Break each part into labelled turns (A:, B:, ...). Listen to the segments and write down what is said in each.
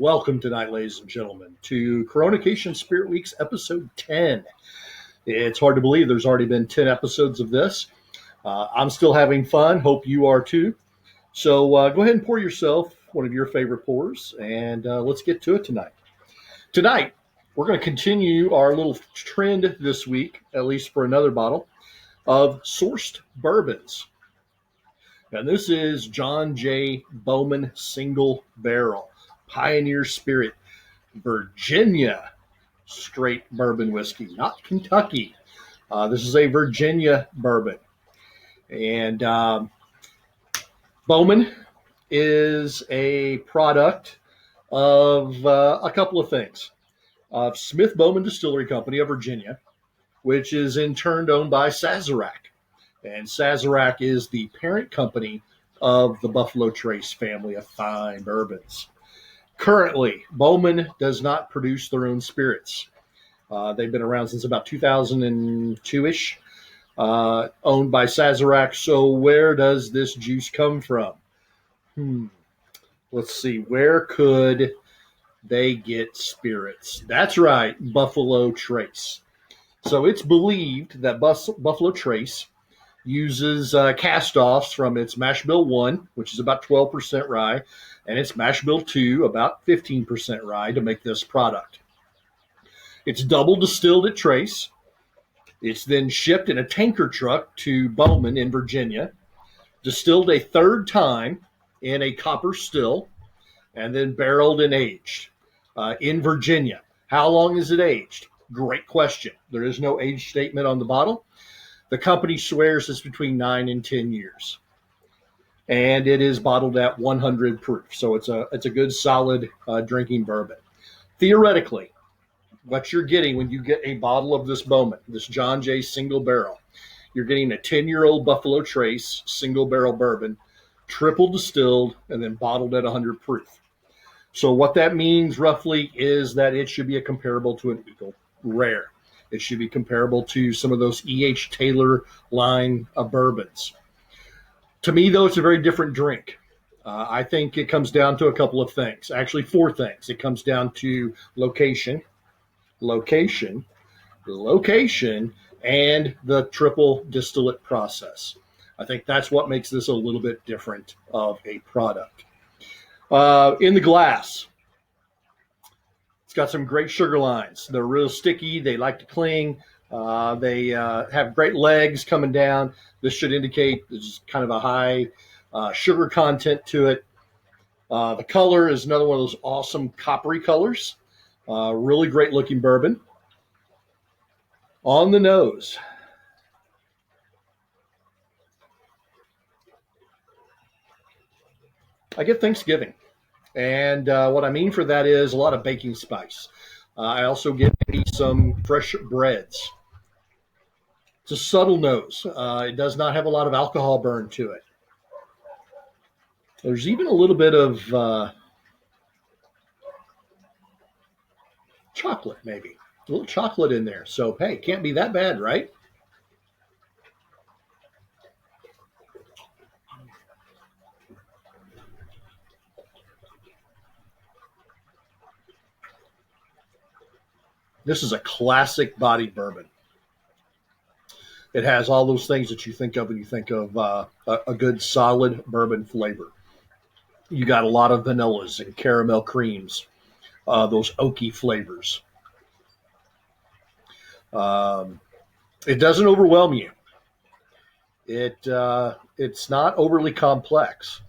A: Welcome tonight, ladies and gentlemen, to Coronation Spirit Week's episode 10. It's hard to believe there's already been 10 episodes of this. I'm still having fun. Hope you are too. So go ahead and pour yourself one of your favorite pours, and let's get to it tonight. Tonight, we're going to continue our little trend this week, at least for another bottle, of sourced bourbons. And this is John J. Bowman Single Barrel Pioneer Spirit Virginia straight bourbon whiskey, not Kentucky. This is a Virginia bourbon. And Bowman is a product of a couple of things. Smith Bowman Distillery Company of Virginia, which is in turn owned by Sazerac. And Sazerac is the parent company of the Buffalo Trace family of fine bourbons. Currently, Bowman does not produce their own spirits. They've been around since about 2002-ish, owned by Sazerac. So where does this juice come from? Let's see. Where could they get spirits? That's right, Buffalo Trace. So it's believed that Buffalo Trace uses cast-offs from its Mash Bill 1, which is about 12% rye, and its Mash Bill 2, about 15% rye, to make this product. It's double distilled at Trace. It's then shipped in a tanker truck to Bowman in Virginia, distilled a third time in a copper still, and then barreled and aged in Virginia. How long is it aged? Great question. There is no age statement on the bottle. The company swears it's between 9 and 10 years. And it is bottled at 100 proof. So it's a good, solid drinking bourbon. Theoretically, what you're getting when you get a bottle of this Bowman, this John J. Single Barrel, you're getting a 10-year-old Buffalo Trace single barrel bourbon, triple distilled, and then bottled at 100 proof. So what that means roughly is that it should be a comparable to an Eagle Rare. It should be comparable to some of those E.H. Taylor line of bourbons. To me, though, it's a very different drink. I think it comes down to a couple of things. Actually, 4 things. It comes down to location, and the triple distillate process. I think that's what makes this a little bit different of a product. In the glass, it's got some great sugar lines. They're real sticky. They like to cling. They have great legs coming down. This should indicate there's kind of a high sugar content to it. The color is another one of those awesome coppery colors. Really great looking bourbon. On the nose, I get Thanksgiving. And what I mean for that is a lot of baking spice. I also get maybe some fresh breads. It's a subtle nose. It does not have a lot of alcohol burn to it. There's even a little bit of chocolate, maybe. A little chocolate in there. So, hey, can't be that bad, right? This is a classic bodied bourbon. It has all those things that you think of when you think of a good solid bourbon flavor. You got a lot of vanillas and caramel creams, those oaky flavors. It doesn't overwhelm you. It's not overly complex.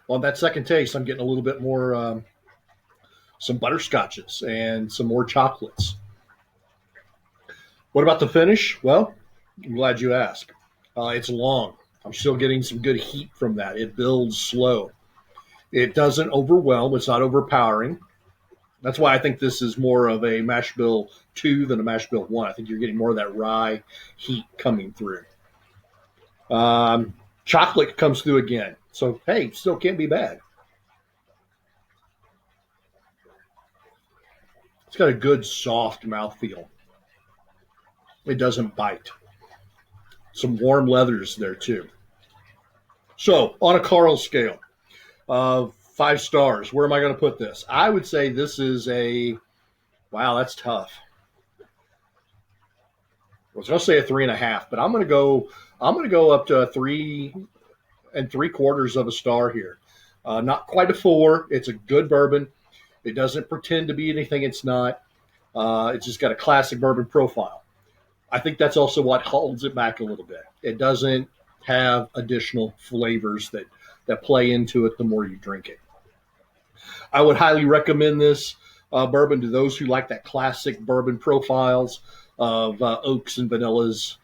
A: On that second taste, I'm getting a little bit more, some butterscotches and some more chocolates. What about the finish? Well, I'm glad you asked. It's long. I'm still getting some good heat from that. It builds slow. It doesn't overwhelm. It's not overpowering. That's why I think this is more of a Mash Bill 2 than a Mash Bill 1. I think you're getting more of that rye heat coming through. Chocolate comes through again. So, hey, still can't be bad. It's got a good, soft mouthfeel. It doesn't bite. Some warm leathers there too. So on a Karl scale of 5 stars, where am I going to put this? I would say this is a, wow, that's tough. I was going to say a 3.5, but I'm going to go up to a 3 3/4 of a star here. Not quite a 4. It's a good bourbon. It doesn't pretend to be anything it's not. It's just got a classic bourbon profile. I think that's also what holds it back a little bit. It doesn't have additional flavors that play into it the more you drink it. I would highly recommend this bourbon to those who like that classic bourbon profiles of oaks and vanillas.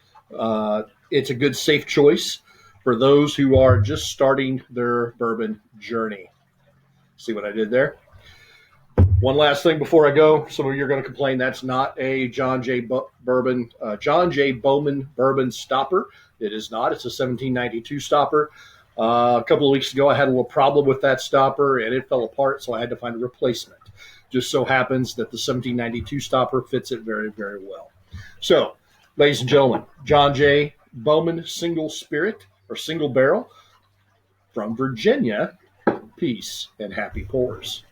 A: It's a good, safe choice for those who are just starting their bourbon journey. See what I did there? One last thing before I go. Some of you are going to complain that's not a John J. Bowman bourbon stopper. It is not. It's a 1792 stopper. A couple of weeks ago, I had a little problem with that stopper, and it fell apart, so I had to find a replacement. Just so happens that the 1792 stopper fits it very, very well. So, ladies and gentlemen, John J. Bowman single spirit or single barrel from Virginia. Peace and happy pours.